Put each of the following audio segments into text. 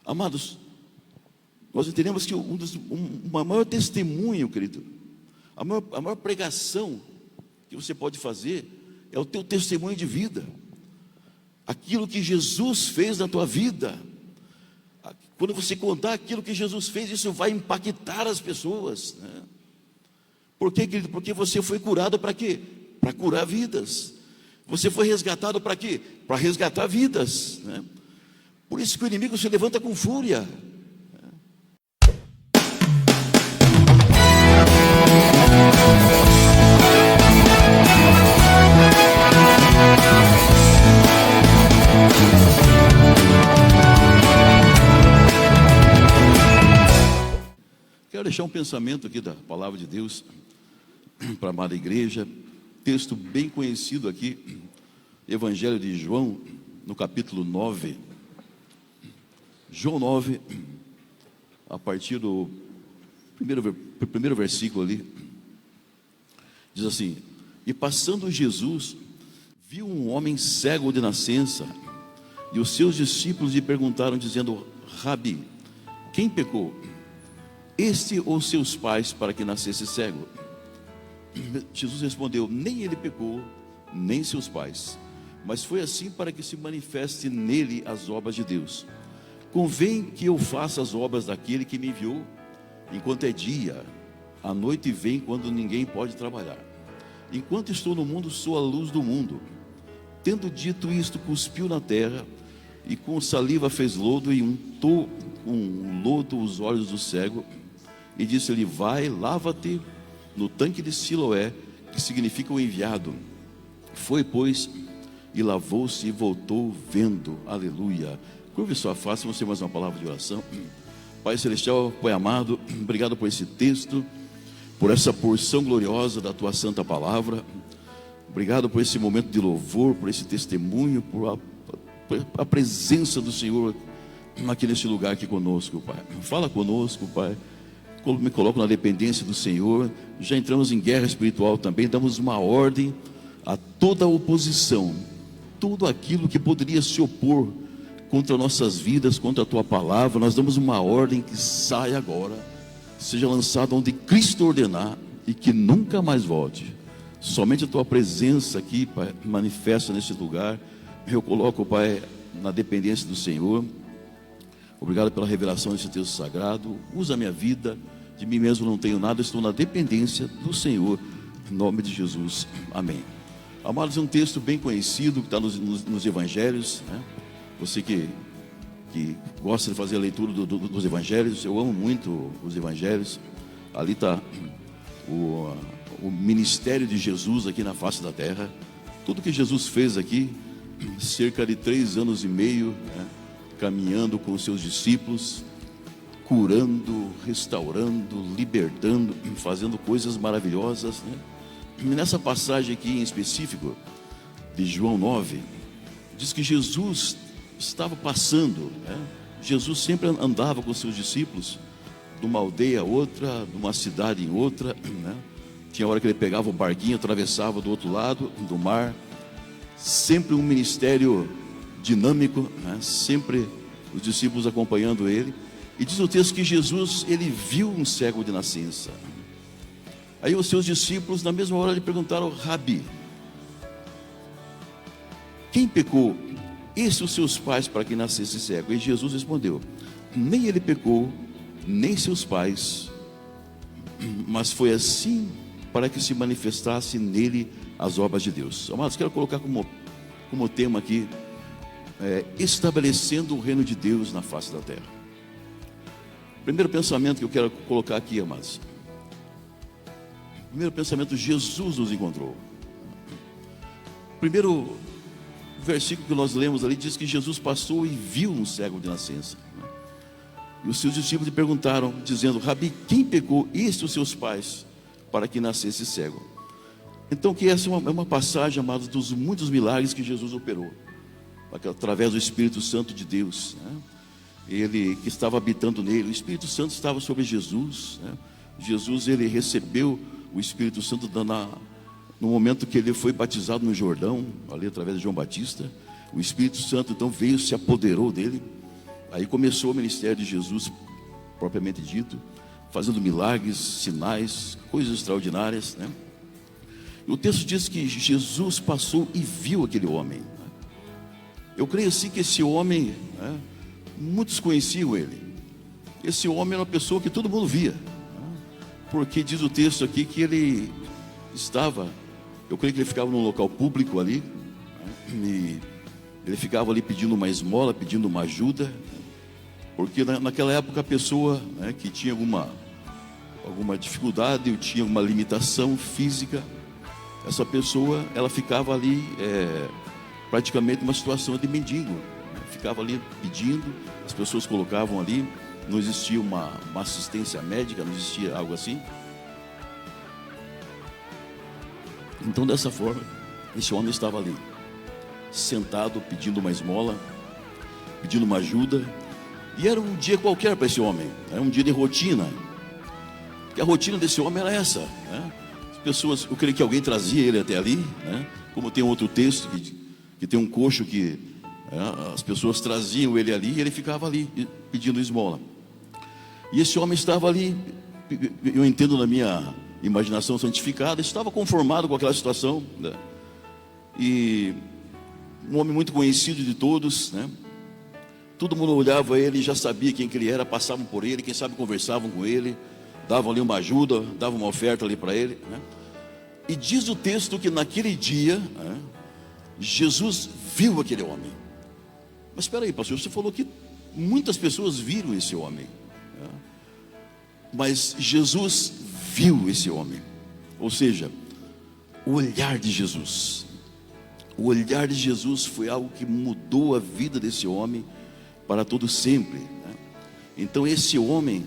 Amados, nós entendemos que uma maior testemunho, querido, a maior pregação que você pode fazer é o teu testemunho de vida. Aquilo que Jesus fez na tua vida. Quando você contar aquilo que Jesus fez, isso vai impactar as pessoas, né? Por quê, querido? Porque você foi curado para quê? Para curar vidas. Você foi resgatado para quê? Para resgatar vidas, né? Por isso que o inimigo se levanta com fúria. Quero deixar um pensamento aqui da palavra de Deus para a amada igreja. Texto bem conhecido aqui, Evangelho de João, no capítulo 9. João 9, a partir do primeiro versículo ali, diz assim: E passando Jesus, viu um homem cego de nascença, e os seus discípulos lhe perguntaram, dizendo: Rabi, quem pecou, este ou seus pais, para que nascesse cego? Jesus respondeu: Nem ele pecou, nem seus pais, mas foi assim para que se manifeste nele as obras de Deus. Convém que eu faça as obras daquele que me enviou, enquanto é dia. A noite vem quando ninguém pode trabalhar. Enquanto estou no mundo, sou a luz do mundo. Tendo dito isto, cuspiu na terra, e com saliva fez lodo, e untou com lodo os olhos do cego, e disse-lhe: Vai, lava-te no tanque de Siloé, que significa o enviado. Foi, pois, e lavou-se e voltou vendo. Aleluia. Curve sua face, vamos ter mais uma palavra de oração. Pai Celestial, Pai amado, obrigado por esse texto, por essa porção gloriosa da Tua Santa Palavra. Obrigado por esse momento de louvor, por esse testemunho, por a presença do Senhor aqui neste lugar aqui conosco, Pai. Fala conosco, Pai. Me coloco na dependência do Senhor. Já entramos em guerra espiritual também. Damos uma ordem a toda a oposição, tudo aquilo que poderia se opor contra nossas vidas, contra a Tua Palavra. Nós damos uma ordem que saia agora, seja lançado onde Cristo ordenar, e que nunca mais volte. Somente a Tua presença aqui, Pai, manifesta nesse lugar. Eu coloco, Pai, na dependência do Senhor. Obrigado pela revelação desse texto sagrado. Usa a minha vida, de mim mesmo não tenho nada, estou na dependência do Senhor, em nome de Jesus, amém. Amados, é um texto bem conhecido, que está nos evangelhos, né? Você que gosta de fazer a leitura dos evangelhos, eu amo muito os evangelhos. Ali está o ministério de Jesus aqui na face da terra. Tudo que Jesus fez aqui, cerca de 3 anos e meio, né? Caminhando com os seus discípulos, curando, restaurando, libertando, fazendo coisas maravilhosas, né? E nessa passagem aqui em específico, de João 9, diz que Jesus estava passando, né? Jesus sempre andava com os seus discípulos, de uma aldeia a outra, de uma cidade em outra, né? Tinha hora que ele pegava o barquinho, atravessava do outro lado do mar. Sempre um ministério dinâmico, né? Sempre os discípulos acompanhando ele. E diz o texto que Jesus, ele viu um cego de nascença. Aí os seus discípulos, na mesma hora, lhe perguntaram: Rabi, quem pecou, esse os seus pais, para que nascesse cego? E Jesus respondeu: Nem ele pecou, nem seus pais, mas foi assim para que se manifestasse nele as obras de Deus. Amados, quero colocar como tema aqui, estabelecendo o reino de Deus na face da terra. Primeiro pensamento que eu quero colocar aqui, amados. Primeiro pensamento: Jesus nos encontrou. Primeiro versículo que nós lemos ali diz que Jesus passou e viu um cego de nascença. E os seus discípulos lhe perguntaram, dizendo: Rabi, quem pecou, este ou seus pais, para que nascesse cego? Então, que essa é uma passagem, amados, dos muitos milagres que Jesus operou, através do Espírito Santo de Deus, né? Ele que estava habitando nele, o Espírito Santo estava sobre Jesus, né? Jesus, ele recebeu o Espírito Santo no momento que ele foi batizado no Jordão, ali através de João Batista. O Espírito Santo então veio, se apoderou dele, Aí começou o ministério de Jesus, propriamente dito, fazendo milagres, sinais, coisas extraordinárias, né? E o texto diz que Jesus passou e viu aquele homem. Eu creio assim que esse homem, né, muitos conheciam ele. Esse homem era uma pessoa que todo mundo via, né? Porque diz o texto aqui que ele estava, eu creio que ele ficava num local público ali, né? E ele ficava ali pedindo uma esmola, pedindo uma ajuda, porque naquela época a pessoa, né, que tinha alguma dificuldade, ou tinha alguma limitação física, essa pessoa, ela ficava ali praticamente numa situação de mendigo, né? Ficava ali pedindo, as pessoas colocavam ali, não existia uma assistência médica, não existia algo assim. Então, dessa forma, esse homem estava ali, sentado, pedindo uma esmola, pedindo uma ajuda. E era um dia qualquer para esse homem, era um dia de rotina, porque a rotina desse homem era essa, né? As pessoas, eu creio que alguém trazia ele até ali, né? Como tem outro texto que tem um coxo que as pessoas traziam ele ali e ele ficava ali pedindo esmola. E esse homem estava ali, eu entendo na minha imaginação santificada, estava conformado com aquela situação, né? E um homem muito conhecido de todos, né? Todo mundo olhava ele e já sabia quem que ele era, passavam por ele, quem sabe conversavam com ele, davam ali uma ajuda, davam uma oferta ali para ele, né? E diz o texto que naquele dia, né, Jesus viu aquele homem. Mas espera aí, pastor, você falou que muitas pessoas viram esse homem, né? Mas Jesus viu esse homem, ou seja, o olhar de Jesus. O olhar de Jesus foi algo que mudou a vida desse homem para todo sempre, né? Então esse homem,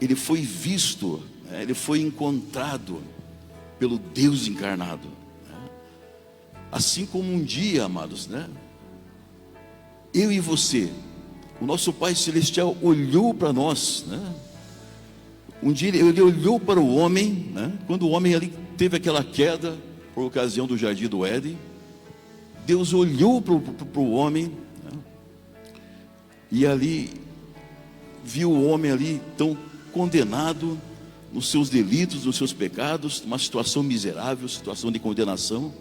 ele foi visto, né? Ele foi encontrado pelo Deus encarnado, né? Assim como um dia, amados, né, eu e você, o nosso Pai Celestial olhou para nós, né? Um dia ele olhou para o homem, né? Quando o homem ali teve aquela queda por ocasião do jardim do Éden, Deus olhou para o homem, né? E ali viu o homem ali tão condenado nos seus delitos, nos seus pecados, numa situação miserável, situação de condenação.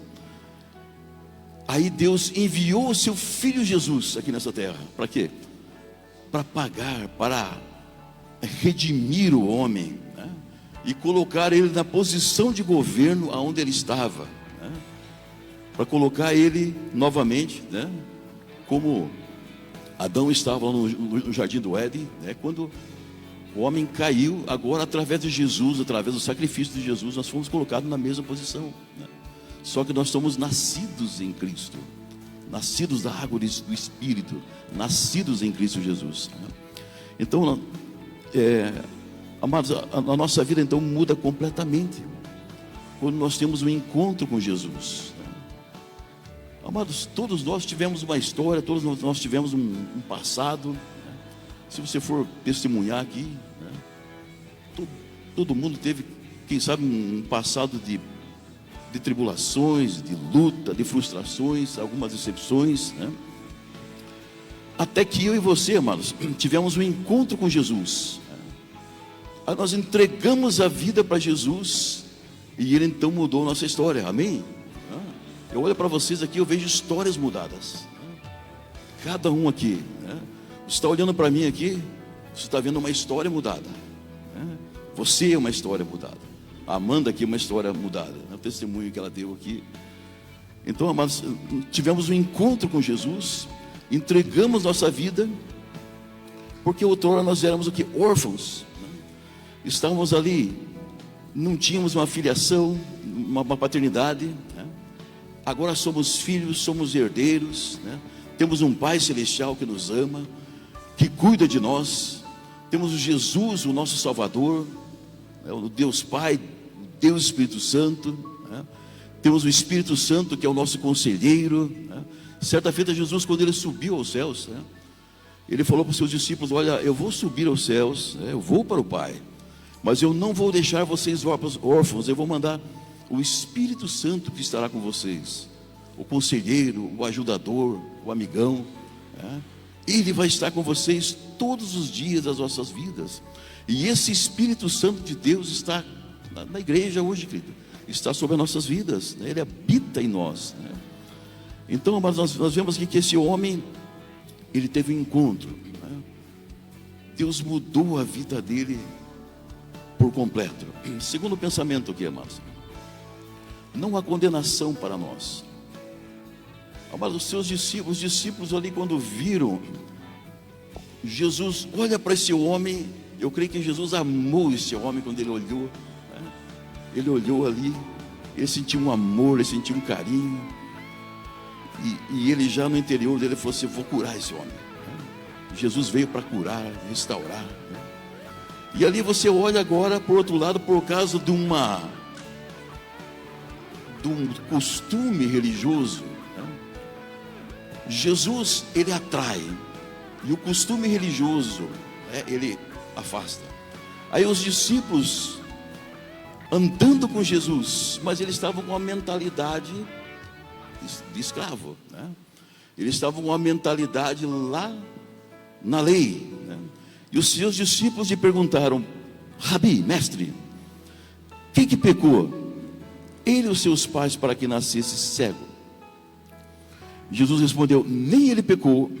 Aí Deus enviou o seu filho Jesus aqui nessa terra. Para quê? Para pagar, para redimir o homem, né? E colocar ele na posição de governo aonde ele estava, né? Para colocar ele novamente, né, como Adão estava no jardim do Éden, né? Quando o homem caiu, agora através de Jesus, através do sacrifício de Jesus, nós fomos colocados na mesma posição, né? Só que nós somos nascidos em Cristo, nascidos da água do Espírito, nascidos em Cristo Jesus, né? Então, amados, a nossa vida então muda completamente quando nós temos um encontro com Jesus, né? Amados, todos nós tivemos uma história, todos nós tivemos um passado, né? Se você for testemunhar aqui, né, todo mundo teve, quem sabe, um passado de tribulações, de luta, de frustrações, algumas decepções, né? Até que eu e você, amados, tivemos um encontro com Jesus, né? Aí nós entregamos a vida para Jesus e Ele então mudou a nossa história, amém? Eu olho para vocês aqui, eu vejo histórias mudadas, né? Cada um aqui, né? Você está olhando para mim aqui, você está vendo uma história mudada, né? Você é uma história mudada. A Amanda aqui é uma história mudada, né? O testemunho que ela deu aqui. Então, amados, tivemos um encontro com Jesus, entregamos nossa vida, porque outrora nós éramos o que? Órfãos, né? Estávamos ali, não tínhamos uma filiação, uma paternidade, né? Agora somos filhos, somos herdeiros, né? Temos um Pai Celestial que nos ama, que cuida de nós. Temos o Jesus, o nosso Salvador, né? O Deus Pai, o Deus Espírito Santo, né? Temos o Espírito Santo que é o nosso conselheiro, né? Certa feita Jesus, quando ele subiu aos céus, né, ele falou para os seus discípulos: olha, eu vou subir aos céus, né, eu vou para o Pai, mas eu não vou deixar vocês órfãos, eu vou mandar o Espírito Santo que estará com vocês, o conselheiro, o ajudador, o amigão, né? Ele vai estar com vocês todos os dias das vossas vidas. E esse Espírito Santo de Deus está na igreja hoje, querido. Está sobre as nossas vidas, né? Ele habita em nós, né? Então, mas nós vemos aqui que esse homem, ele teve um encontro, né? Deus mudou a vida dele por completo. Segundo pensamento aqui, amados, não há condenação para nós. Mas os discípulos ali, quando viram Jesus, olha para esse homem, eu creio que Jesus amou esse homem quando ele olhou, né? Ele olhou ali, ele sentiu um amor, ele sentiu um carinho, e ele já no interior dele falou assim: vou curar esse homem, né? Jesus veio para curar, restaurar, né? E ali você olha agora por outro lado, por causa de um costume religioso, né? Jesus, ele atrai, e o costume religioso, né, ele afasta. Aí os discípulos andando com Jesus, mas eles estavam com uma mentalidade de escravo, né? Eles estavam com uma mentalidade lá na lei, né? E os seus discípulos lhe perguntaram: Rabi, mestre, quem que pecou? Ele e os seus pais, para que nascesse cego? Jesus respondeu: nem ele pecou,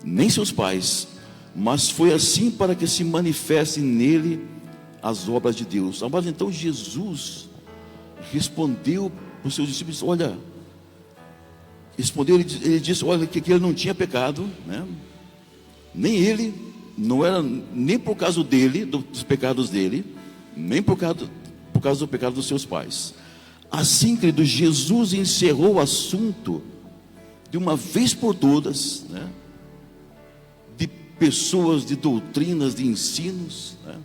nem seus pais, mas foi assim para que se manifestem nele as obras de Deus. Mas então Jesus respondeu para os seus discípulos: olha, ele disse, olha, que ele não tinha pecado, né? Nem ele, não era nem por causa dele, dos pecados dele, nem por causa do pecado dos seus pais. Assim, querido, Jesus encerrou o assunto de uma vez por todas, né? De pessoas, de doutrinas, de ensinos, né?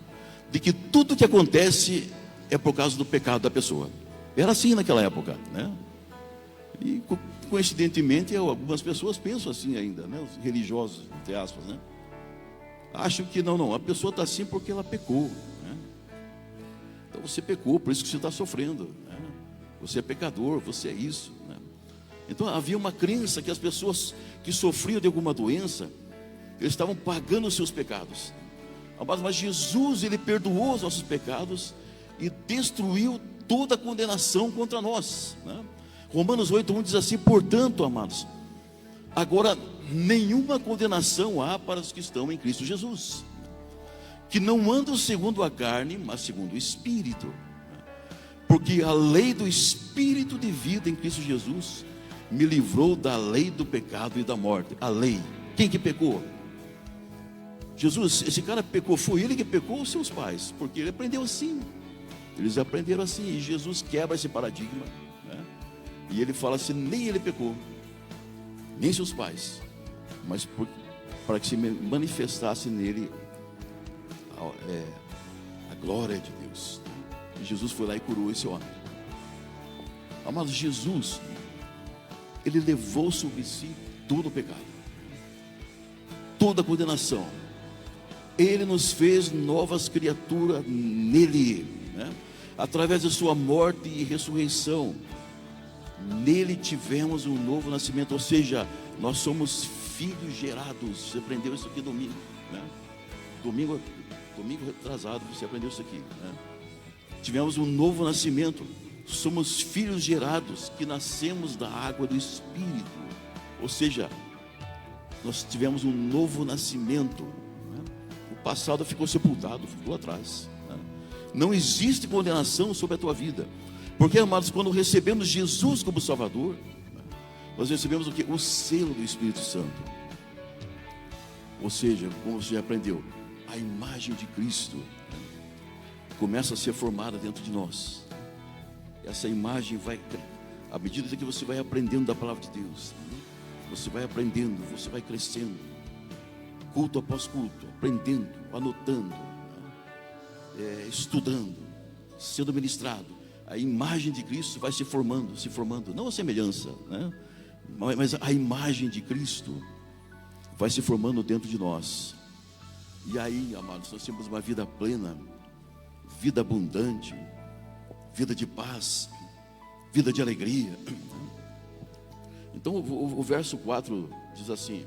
De que tudo que acontece é por causa do pecado da pessoa. Era assim naquela época, né? E coincidentemente algumas pessoas pensam assim ainda, né? Os religiosos, entre aspas, né? Acham que não, a pessoa está assim porque ela pecou, né? Então você pecou, por isso que você está sofrendo, né? Você é pecador, você é isso, né? Então havia uma crença que as pessoas que sofriam de alguma doença, eles estavam pagando os seus pecados. Mas Jesus, ele perdoou os nossos pecados e destruiu toda a condenação contra nós, né? Romanos 8:1 diz assim: portanto, amados, agora nenhuma condenação há para os que estão em Cristo Jesus, que não andam segundo a carne, mas segundo o Espírito. Porque a lei do Espírito de vida em Cristo Jesus me livrou da lei do pecado e da morte. A lei, quem que pecou? Jesus. Esse cara pecou, foi ele que pecou ou seus pais? Porque ele aprendeu assim, eles aprenderam assim. E Jesus quebra esse paradigma, né? E ele fala assim: nem ele pecou, nem seus pais, mas para que se manifestasse nele a glória de Deus. E Jesus foi lá e curou esse homem. Amados, Jesus, ele levou sobre si todo o pecado, toda a condenação. Ele nos fez novas criaturas nele, né? Através de sua morte e ressurreição, nele tivemos um novo nascimento. Ou seja, nós somos filhos gerados. Você aprendeu isso aqui domingo, né? Domingo retrasado você aprendeu isso aqui, né? Tivemos um novo nascimento. Somos filhos gerados, que nascemos da água do Espírito. Ou seja, nós tivemos um novo nascimento, né? O passado ficou sepultado, ficou atrás, né? Não existe condenação sobre a tua vida. Porque, amados, quando recebemos Jesus como Salvador, nós recebemos o quê? O selo do Espírito Santo. Ou seja, como você aprendeu, a imagem de Cristo, né, começa a ser formada dentro de nós. Essa imagem vai, à medida que você vai aprendendo da palavra de Deus, né, você vai aprendendo, você vai crescendo, culto após culto, aprendendo, anotando, né, estudando, sendo ministrado. A imagem de Cristo vai se formando, não a semelhança, né, mas a imagem de Cristo vai se formando dentro de nós. E aí, amados, nós temos uma vida plena, vida abundante, vida de paz, vida de alegria. Então o verso 4 diz assim: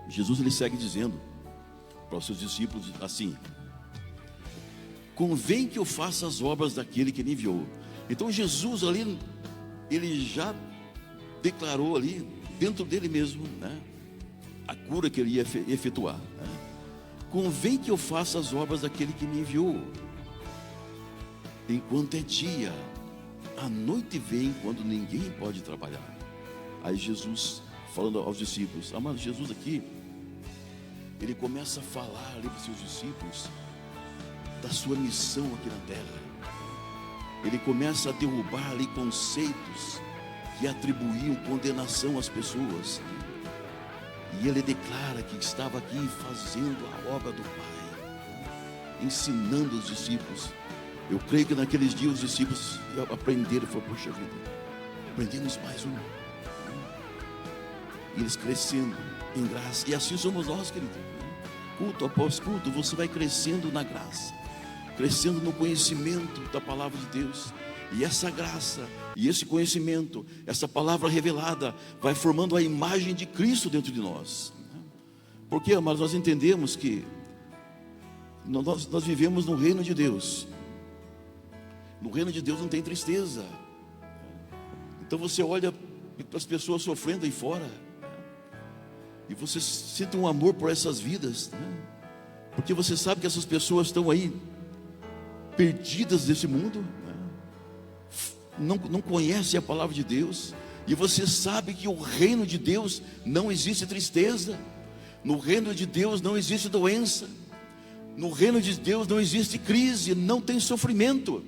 Jesus ele segue dizendo para os seus discípulos assim: convém que eu faça as obras daquele que me enviou. Então Jesus ali, ele já declarou ali, dentro dele mesmo, né, a cura que ele ia efetuar, né? Convém que eu faça as obras daquele que me enviou, enquanto é dia. A noite vem quando ninguém pode trabalhar. Aí Jesus falando aos discípulos, amados, Jesus aqui, ele começa a falar ali para os seus discípulos da sua missão aqui na terra. Ele começa a derrubar ali conceitos que atribuíam condenação às pessoas. E ele declara que estava aqui fazendo a obra do Pai, ensinando os discípulos. Eu creio que naqueles dias os discípulos aprenderam, foi, poxa vida, aprendemos mais um. E eles crescendo em graça. E assim somos nós, querido. Culto após culto, você vai crescendo na graça, crescendo no conhecimento da palavra de Deus. E essa graça e esse conhecimento, essa palavra revelada, vai formando a imagem de Cristo dentro de nós. Porque, amados, nós entendemos que nós vivemos no reino de Deus. No reino de Deus não tem tristeza. Então você olha para as pessoas sofrendo aí fora, e você sente um amor por essas vidas, né? Porque você sabe que essas pessoas estão aí perdidas desse mundo, né? Não conhecem a palavra de Deus. E você sabe que o reino de Deus não existe tristeza. No reino de Deus não existe doença. No reino de Deus não existe crise, não tem sofrimento.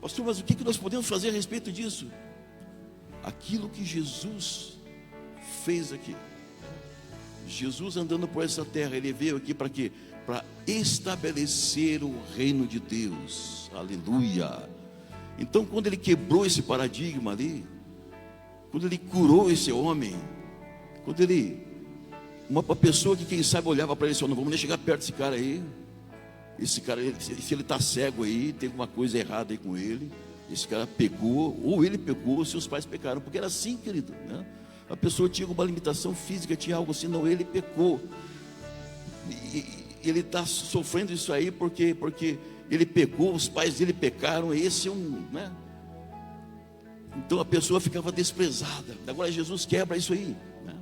Pastor, mas o que nós podemos fazer a respeito disso? Aquilo que Jesus fez aqui. Jesus andando por essa terra, ele veio aqui para quê? Para estabelecer o reino de Deus. Aleluia. Então, quando ele quebrou esse paradigma ali, quando ele curou esse homem, quando ele, uma pessoa que quem sabe olhava para ele e disse: não vamos nem chegar perto desse cara aí. Esse cara, se ele está cego aí, tem alguma coisa errada aí com ele. Esse cara pecou, ou ele pecou, ou seus pais pecaram. Porque era assim, querido, né? A pessoa tinha uma limitação física, tinha algo assim, não, ele pecou. E ele está sofrendo isso aí porque ele pecou, os pais dele pecaram. Esse é né? Então a pessoa ficava desprezada. Agora Jesus quebra isso aí, né?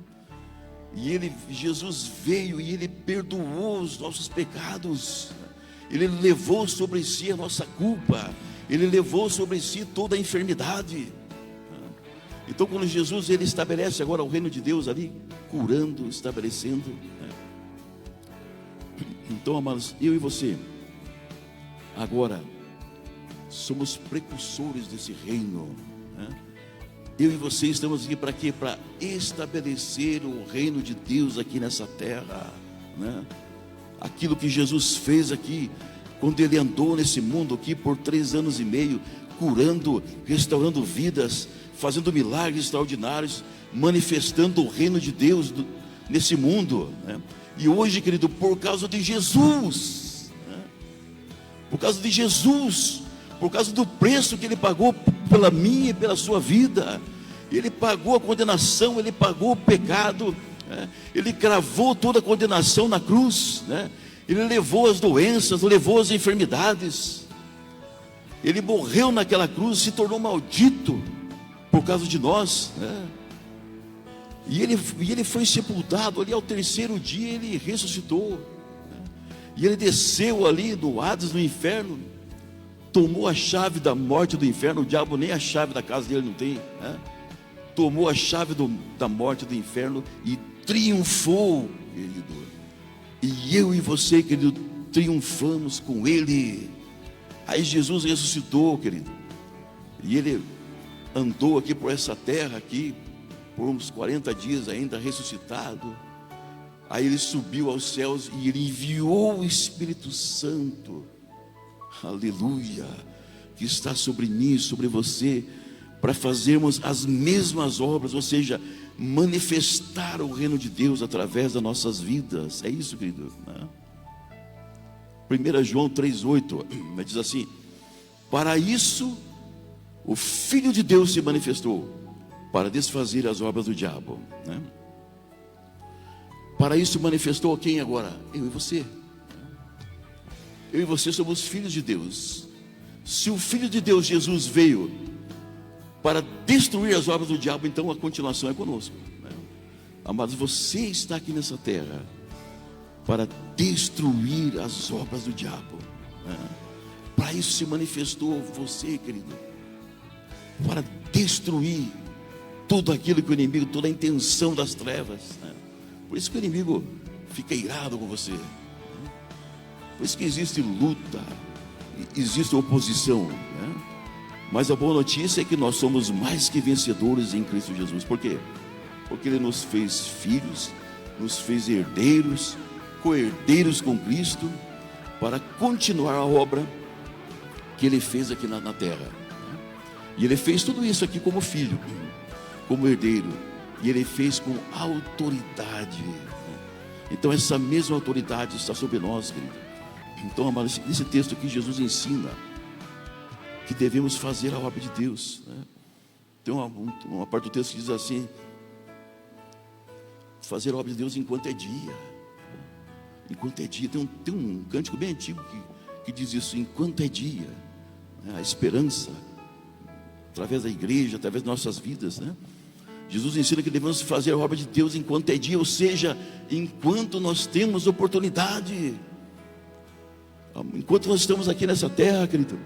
E Jesus veio e ele perdoou os nossos pecados. Ele levou sobre si a nossa culpa. Ele levou sobre si toda a enfermidade. Então, quando Jesus ele estabelece agora o reino de Deus ali, curando, estabelecendo, né? Então, amados, eu e você agora somos precursores desse reino, né? Eu e você estamos aqui para quê? Para estabelecer o reino de Deus aqui nessa terra, né? Aquilo que Jesus fez aqui, quando ele andou nesse mundo aqui por 3 anos e meio, curando, restaurando vidas, fazendo milagres extraordinários, manifestando o reino de Deus nesse mundo, né? E hoje, querido, por causa de Jesus, né? Por causa de Jesus, por causa do preço que ele pagou pela minha e pela sua vida, ele pagou a condenação, ele pagou o pecado, né? Ele cravou toda a condenação na cruz, né? Ele levou as doenças, levou as enfermidades, ele morreu naquela cruz, se tornou maldito por causa de nós, né? E ele foi sepultado ali, ao 3º dia ele ressuscitou, né? E ele desceu ali no Hades, no inferno, tomou a chave da morte do inferno. O diabo nem a chave da casa dele não tem, né? Tomou a chave da morte do inferno e triunfou, querido. E eu e você, querido, triunfamos com ele. Aí Jesus ressuscitou, querido, e ele andou aqui por essa terra aqui por uns 40 dias ainda, ressuscitado. Aí ele subiu aos céus e ele enviou o Espírito Santo, aleluia, que está sobre mim, sobre você, para fazermos as mesmas obras, ou seja, manifestar o reino de Deus através das nossas vidas. É isso, querido, né? 1 João 3,8 diz assim: para isso o Filho de Deus se manifestou, para desfazer as obras do diabo, né? Para isso manifestou quem agora? Eu e você. Eu e você somos filhos de Deus. Se o Filho de Deus, Jesus, veio para destruir as obras do diabo, então a continuação é conosco, né? Amados, você está aqui nessa terra para destruir as obras do diabo, né? Para isso se manifestou você, querido, para destruir tudo aquilo que o inimigo, toda a intenção das trevas, né? Por isso que o inimigo fica irado com você, né? Por isso que existe luta, existe oposição, né? Mas a boa notícia é que nós somos mais que vencedores em Cristo Jesus. Por quê? Porque Ele nos fez filhos, nos fez herdeiros, co-herdeiros com Cristo, para continuar a obra que Ele fez aqui na terra. E Ele fez tudo isso aqui como filho, como herdeiro, e Ele fez com autoridade. Então essa mesma autoridade está sobre nós, querido. Então, amados, nesse texto aqui Jesus ensina que devemos fazer a obra de Deus, né? Tem uma parte do texto que diz assim: fazer a obra de Deus enquanto é dia. Enquanto é dia. Tem um cântico bem antigo que diz isso: enquanto é dia, né? A esperança, através da igreja, através das nossas vidas, né? Jesus ensina que devemos fazer a obra de Deus enquanto é dia, ou seja, enquanto nós temos oportunidade, enquanto nós estamos aqui nessa terra, querido,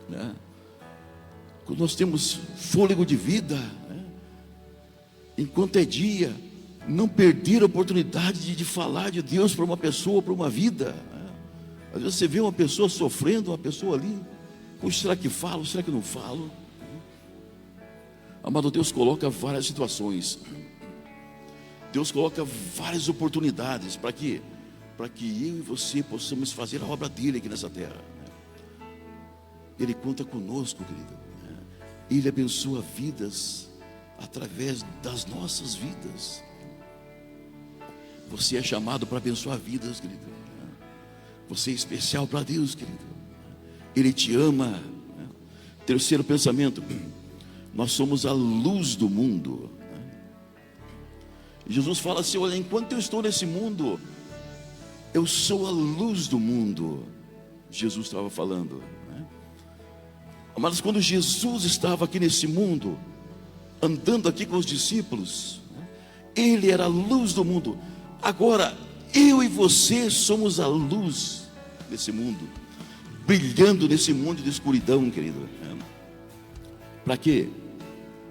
né? Quando nós temos fôlego de vida, né? Enquanto é dia, não perder a oportunidade de falar de Deus para uma pessoa, para uma vida, né? Às vezes você vê uma pessoa sofrendo, uma pessoa ali, poxa, será que falo, será que não falo? Amado, Deus coloca várias situações, Deus coloca várias oportunidades para quê? Para que eu e você possamos fazer a obra dele aqui nessa terra, né? Ele conta conosco, querido, né? Ele abençoa vidas através das nossas vidas. Você é chamado para abençoar vidas, querido, né? Você é especial para Deus, querido. Ele te ama, né? Terceiro pensamento: nós somos a luz do mundo, né? Jesus fala assim: olha, enquanto eu estou nesse mundo, eu sou a luz do mundo. Jesus estava falando, né? Mas quando Jesus estava aqui nesse mundo, andando aqui com os discípulos, né? Ele era a luz do mundo. Agora, eu e você somos a luz desse mundo, brilhando nesse mundo de escuridão, querido, né? Para quê?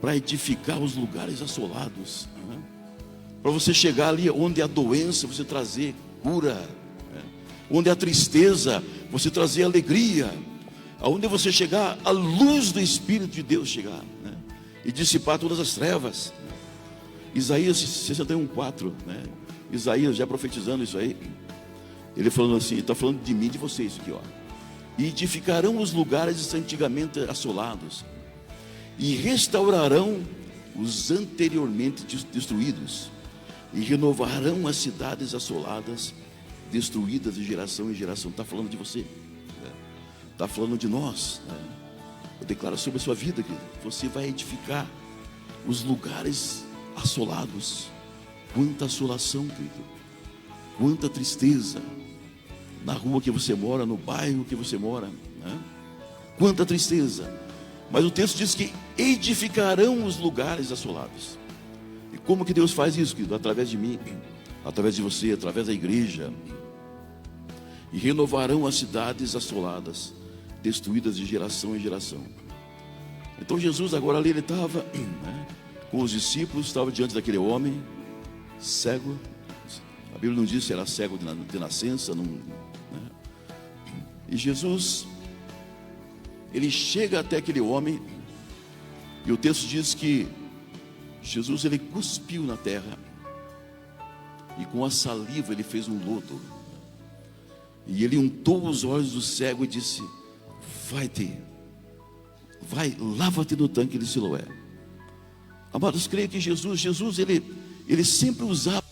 Para edificar os lugares assolados, né? Para você chegar ali onde há doença, você trazer cura, né? Onde há tristeza, você trazer alegria. Aonde você chegar, a luz do Espírito de Deus chegar, né? E dissipar todas as trevas. Isaías 61:4, né? Isaías já profetizando isso aí, ele falando assim, está falando de mim, de vocês aqui, ó. E edificarão os lugares antigamente assolados, e restaurarão os anteriormente destruídos, e renovarão as cidades assoladas, destruídas de geração em geração. Está falando de você, né? Está falando de nós, né? Eu declaro sobre a sua vida, querido, você vai edificar os lugares assolados. Quanta assolação, querido, quanta tristeza na rua que você mora, no bairro que você mora, né? Quanta tristeza. Mas o texto diz que edificarão os lugares assolados. E como que Deus faz isso, querido? Através de mim, através de você, através da igreja. E renovarão as cidades assoladas, destruídas de geração em geração. Então Jesus agora ali, ele estava, né, com os discípulos, estava diante daquele homem cego. A Bíblia não diz se era cego de nascença, não, né? E Jesus, ele chega até aquele homem, e o texto diz que Jesus, ele cuspiu na terra, e com a saliva ele fez um lodo, e ele untou os olhos do cego e disse: vai, lava-te no tanque de Siloé. Amados, creio que Jesus ele sempre usava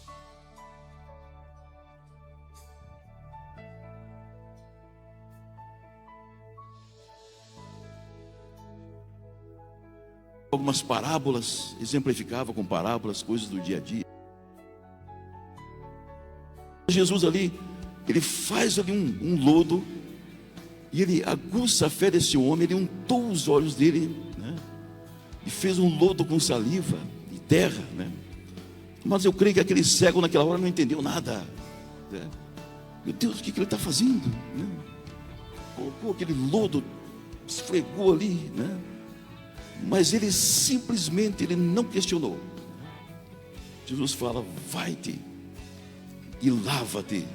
algumas parábolas, exemplificava com parábolas coisas do dia a dia. Jesus ali, ele faz ali um lodo, e ele aguça a fé desse homem, ele untou os olhos dele, né? E fez um lodo com saliva e terra, né? Mas eu creio que aquele cego naquela hora não entendeu nada, né? Meu Deus, o que ele está fazendo, né? Colocou aquele lodo, esfregou ali, né? Mas ele simplesmente, ele não questionou. Jesus fala: vai-te e lava-te.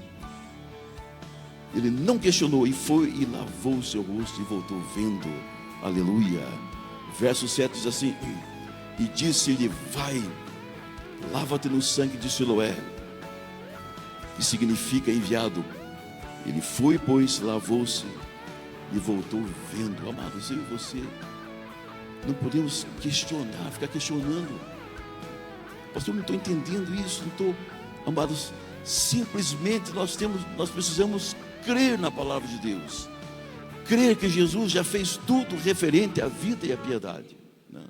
Ele não questionou, e foi e lavou o seu rosto e voltou vendo. Aleluia. Verso 7 diz assim: e disse-lhe: vai, lava-te no sangue de Siloé, que significa enviado. Ele foi, pois, lavou-se e voltou vendo. Amados, eu e você não podemos questionar, ficar questionando. Pastor, não estou entendendo isso, não estou. Amados, simplesmente nós precisamos crer na palavra de Deus, crer que Jesus já fez tudo referente à vida e à piedade, né?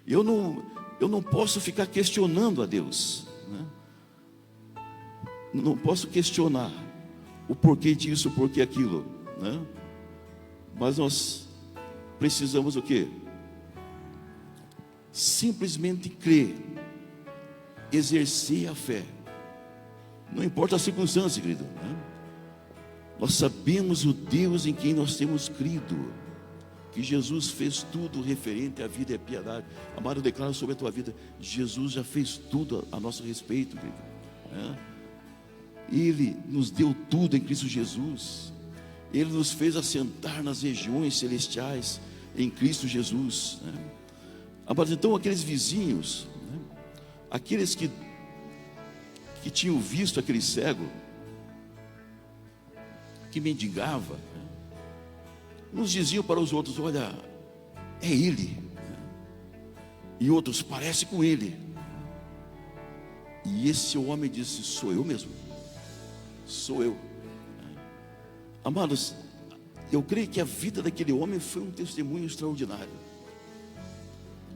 Eu não posso ficar questionando a Deus, né? Não posso questionar o porquê disso, o porquê aquilo, né? Mas nós precisamos o quê? Simplesmente crer, exercer a fé. Não importa a circunstância, querido, né? Nós sabemos o Deus em quem nós temos crido, que Jesus fez tudo referente à vida e à piedade. Amado, eu declaro sobre a tua vida: Jesus já fez tudo a nosso respeito, querido, né? Ele nos deu tudo em Cristo Jesus. Ele nos fez assentar nas regiões celestiais em Cristo Jesus, né? Amados, então aqueles vizinhos, né? Aqueles que tinham visto aquele cego que mendigava, né? Uns diziam para os outros: olha, é ele, né? E outros: parece com ele. E esse homem disse: sou eu mesmo, sou eu. Amados, eu creio que a vida daquele homem foi um testemunho extraordinário.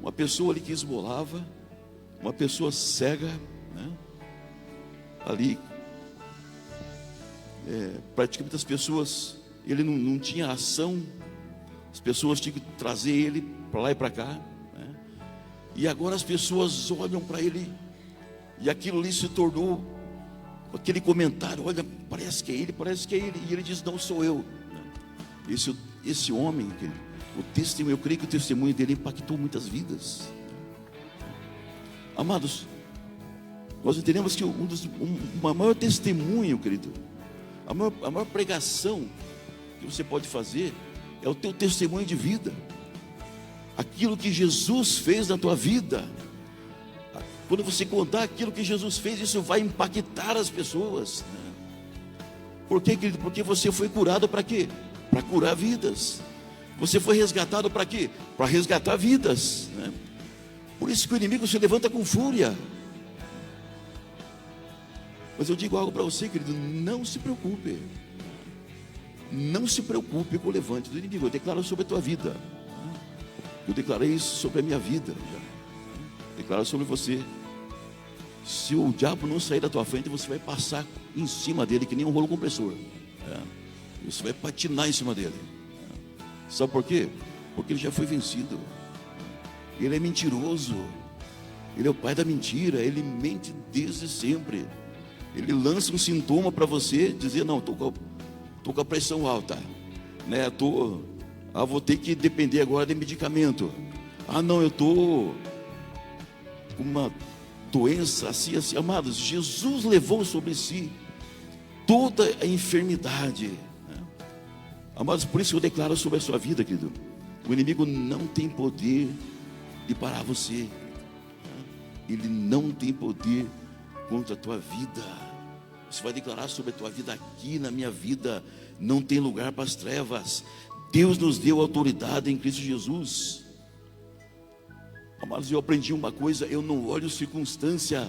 Uma pessoa ali que esmolava, uma pessoa cega, né? Ali, praticamente as pessoas, ele não tinha ação, as pessoas tinham que trazer ele para lá e para cá, né? E agora as pessoas olham para ele, e aquilo ali se tornou aquele comentário: olha, parece que é ele, parece que é ele. E ele diz: não, sou eu, né? Esse homem, o testemunho, eu creio que o testemunho dele impactou muitas vidas. Amados, nós entendemos que o maior testemunho, querido, a maior pregação que você pode fazer é o teu testemunho de vida, aquilo que Jesus fez na tua vida. Quando você contar aquilo que Jesus fez, isso vai impactar as pessoas, né? Por quê, querido? Porque você foi curado para quê? Para curar vidas. Você foi resgatado para quê? Para resgatar vidas, né? Por isso que o inimigo se levanta com fúria. Mas eu digo algo para você, querido: não se preocupe. Não se preocupe com o levante do inimigo. Eu declaro sobre a tua vida. Eu declarei isso sobre a minha vida. Declaro sobre você. Se o diabo não sair da tua frente, você vai passar em cima dele que nem um rolo compressor. Você vai patinar em cima dele. Sabe por quê? Porque ele já foi vencido. Ele é mentiroso. Ele é o pai da mentira. Ele mente desde sempre. Ele lança um sintoma para você dizer: não, estou com a pressão alta, né? Vou ter que depender agora de medicamento. Não, eu estou com uma doença assim. Amados, Jesus levou sobre si toda a enfermidade, né? Amados, por isso eu declaro sobre a sua vida, querido: o inimigo não tem poder de parar você, né? Ele não tem poder contra a tua vida. Você vai declarar sobre a tua vida: aqui na minha vida não tem lugar para as trevas. Deus nos deu autoridade em Cristo Jesus. Amados, eu aprendi uma coisa: eu não olho circunstância,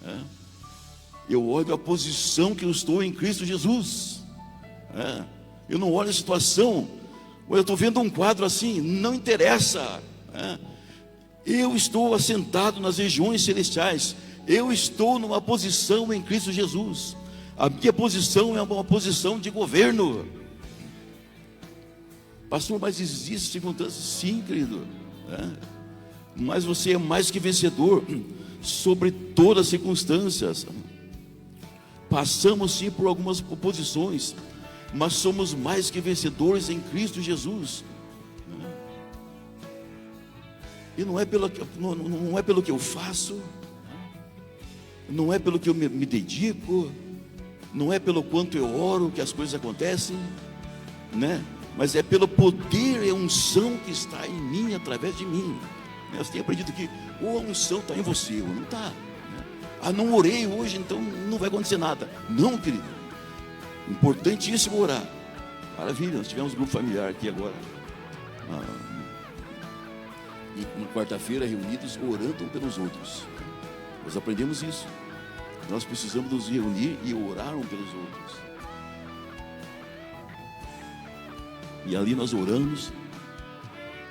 né? Eu olho a posição que eu estou em Cristo Jesus, né? Eu não olho a situação. Eu estou vendo um quadro assim, não interessa, né? Eu estou assentado nas regiões celestiais. Eu estou numa posição em Cristo Jesus. A minha posição é uma posição de governo. Pastor, mas existem circunstâncias? Sim, querido, né? Mas você é mais que vencedor sobre todas as circunstâncias. Passamos sim por algumas oposições, mas somos mais que vencedores em Cristo Jesus. E não é pelo que eu faço, não é pelo que eu me dedico, não é pelo quanto eu oro que as coisas acontecem, né? Mas é pelo poder e a unção que está em mim, através de mim. Você tem aprendido que a unção está em você, ou não está, né? Ah, não orei hoje, então não vai acontecer nada. Não, querido, importantíssimo orar. Maravilha, nós tivemos um grupo familiar aqui agora, na quarta-feira, reunidos, orando pelos outros. Nós aprendemos isso. Nós precisamos nos reunir e orar um pelos outros. E ali nós oramos,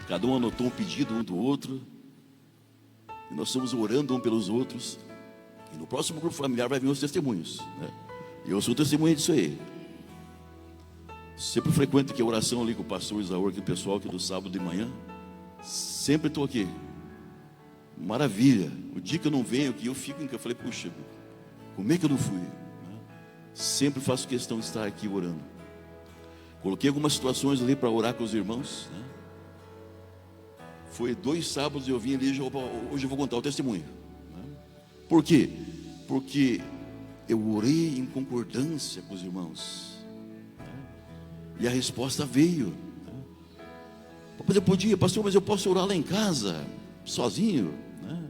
cada um anotou um pedido um do outro, e nós estamos orando um pelos outros. E no próximo grupo familiar vai vir os testemunhos, né? Eu sou testemunha disso aí. Sempre frequento aqui a oração ali com o pastor Isaú, aqui o pessoal aqui do sábado de manhã. Sempre estou aqui. Maravilha. O dia que eu não venho aqui, eu fico em casa. Eu falei, puxa, como é que eu não fui? Sempre faço questão de estar aqui orando. Coloquei algumas situações ali para orar com os irmãos, né? Foi 2 sábados eu vim ali, hoje eu vou contar o testemunho, né? Por quê? Porque eu orei em concordância com os irmãos, né? E a resposta veio, né? Eu podia, pastor, mas eu posso orar lá em casa, sozinho, né?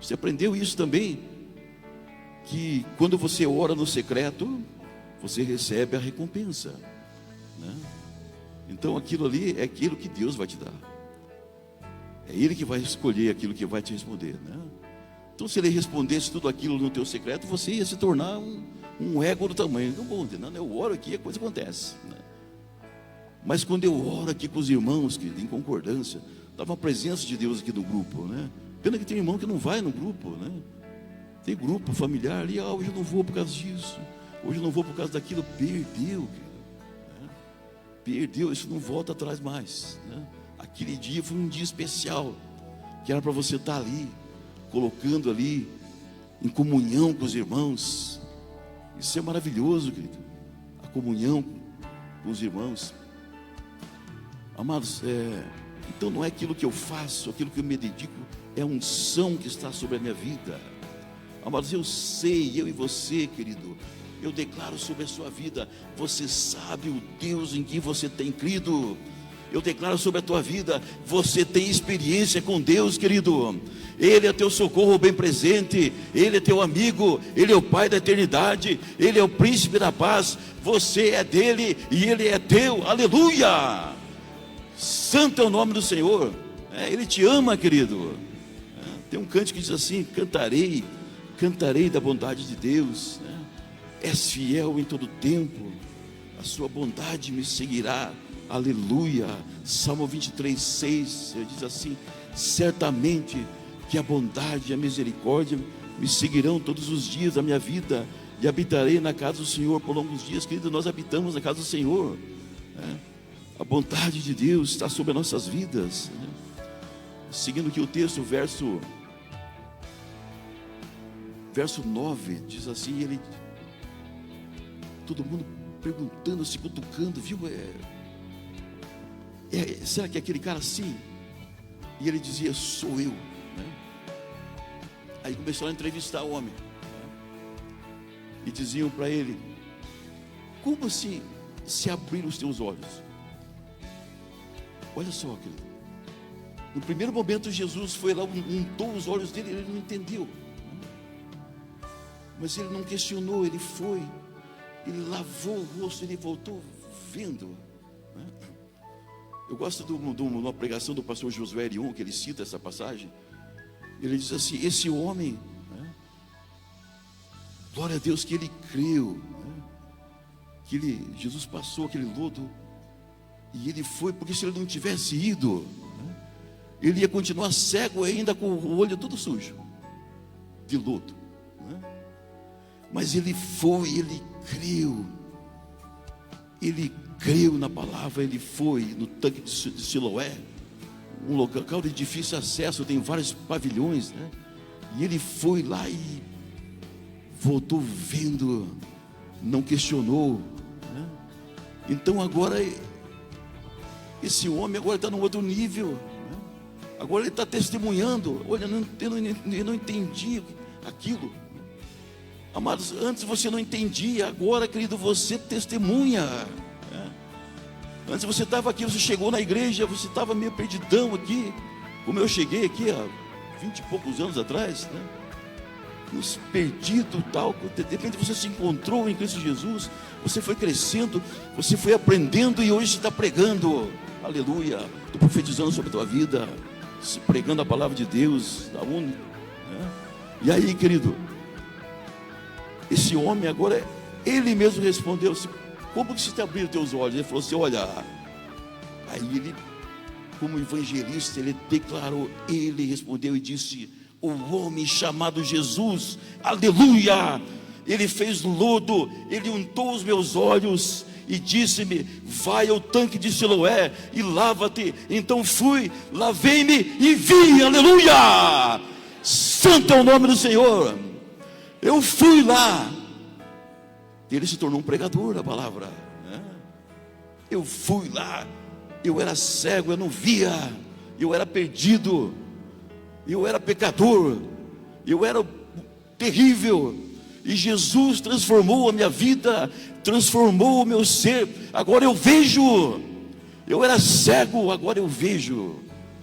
Você aprendeu isso também, que quando você ora no secreto, você recebe a recompensa, né? Então aquilo ali é aquilo que Deus vai te dar. É Ele que vai escolher aquilo que vai te responder, né? Então se Ele respondesse tudo aquilo no teu secreto, você ia se tornar um ego do tamanho do mundo, né? Eu oro aqui, a coisa acontece, né? Mas quando eu oro aqui com os irmãos, que em concordância, estava a presença de Deus aqui no grupo, né? Pena que tem irmão que não vai no grupo, né? Tem grupo familiar ali, hoje eu não vou por causa disso, hoje eu não vou por causa daquilo. Perdeu, né? Perdeu, isso não volta atrás mais, né? Aquele dia foi um dia especial, que era para você estar ali, colocando ali, em comunhão com os irmãos. Isso é maravilhoso, querido, a comunhão com os irmãos. Amados, então não é aquilo que eu faço, aquilo que eu me dedico, é a unção que está sobre a minha vida. Amados, eu sei, eu e você, querido, eu declaro sobre a sua vida, você sabe o Deus em que você tem crido. Eu declaro sobre a tua vida, você tem experiência com Deus, querido. Ele é teu socorro bem presente, Ele é teu amigo, Ele é o Pai da eternidade, Ele é o príncipe da paz. Você é dele e Ele é teu, aleluia. Santo é o nome do Senhor. Ele te ama, querido. Tem um cântico que diz assim: cantarei da bondade de Deus, né? És fiel em todo tempo, a sua bondade me seguirá, aleluia. Salmo 23:6 diz assim: certamente que a bondade e a misericórdia me seguirão todos os dias da minha vida, e habitarei na casa do Senhor por longos dias. Querido, nós habitamos na casa do Senhor, né? A bondade de Deus está sobre as nossas vidas, né? Seguindo aqui o texto, verso 9, diz assim, todo mundo perguntando, se cutucando, viu? Será que é aquele cara assim? E ele dizia, sou eu, né? Aí começou a entrevistar o homem, né? E diziam para ele, como assim se abriram os teus olhos? Olha só, querido, no primeiro momento Jesus foi lá, untou os olhos dele, ele não entendeu, mas ele não questionou, ele foi, ele lavou o rosto, ele voltou vendo, né? Eu gosto de uma pregação do pastor Josué Erion, que ele cita essa passagem. Ele diz assim, esse homem, né, glória a Deus que ele creu, né, que Jesus passou aquele lodo, e ele foi, porque se ele não tivesse ido, né, ele ia continuar cego ainda, com o olho todo sujo de lodo, né? Mas ele foi, ele creu na palavra, ele foi no tanque de Siloé, um local de difícil acesso, tem vários pavilhões, né? E ele foi lá e voltou vendo, não questionou, né? Então agora, esse homem agora está num outro nível, né? Agora ele está testemunhando. Olha, eu não entendi aquilo. Amados, antes você não entendia, agora, querido, você testemunha, né? Antes você estava aqui, você chegou na igreja, você estava meio perdidão aqui, como eu cheguei aqui há 20 e poucos anos atrás, né? Uns perdidos e tal. De repente você se encontrou em Cristo Jesus, você foi crescendo, você foi aprendendo e hoje está pregando, aleluia, estou profetizando sobre a tua vida, pregando a palavra de Deus, da ONU, né? E aí, querido, esse homem agora, ele mesmo respondeu assim: como que se te abriram teus olhos? Ele falou assim: olha. Aí ele, como evangelista, ele declarou, ele respondeu e disse: o homem chamado Jesus, aleluia, ele fez lodo, ele untou os meus olhos e disse-me: vai ao tanque de Siloé e lava-te. Então fui, lavei-me e vi, aleluia, santo é o nome do Senhor. Eu fui lá, ele se tornou um pregador da palavra, né? Eu fui lá, eu era cego, eu não via, eu era perdido, eu era pecador, eu era terrível, e Jesus transformou a minha vida, transformou o meu ser. Agora eu vejo. Eu era cego, agora eu vejo.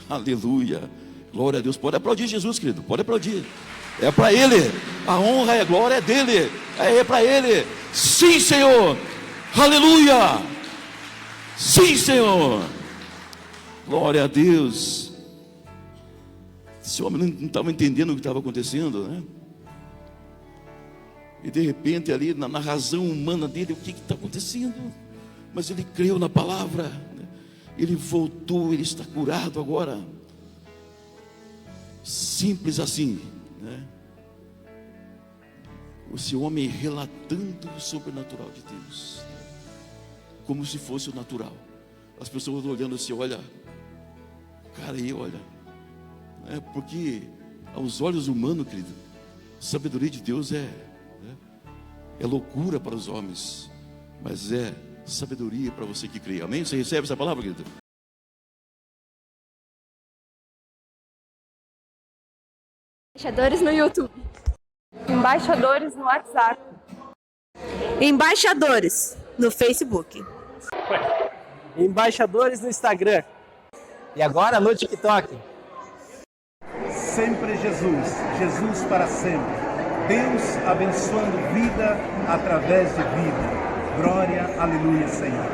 Aleluia, glória a Deus. Pode aplaudir Jesus, querido, pode aplaudir. É para Ele, a honra e a glória é dele, é para Ele. Sim, Senhor, aleluia, sim, Senhor, glória a Deus. Esse homem não estava entendendo o que estava acontecendo, né? E de repente ali na razão humana dele, o que está acontecendo? Mas ele creu na palavra, né? Ele voltou, ele está curado agora. Simples assim, né? Esse homem relatando o sobrenatural de Deus, como se fosse o natural. As pessoas olhando assim: olha, cara aí, olha, porque aos olhos humanos, querido, a sabedoria de Deus é loucura para os homens, mas é sabedoria para você que crê. Amém? Você recebe essa palavra, querido? Embaixadores no YouTube. Embaixadores no WhatsApp. Embaixadores no Facebook. Embaixadores no Instagram. E agora no TikTok. Sempre Jesus, Jesus para sempre. Deus abençoando vida através de vida. Glória, aleluia, Senhor.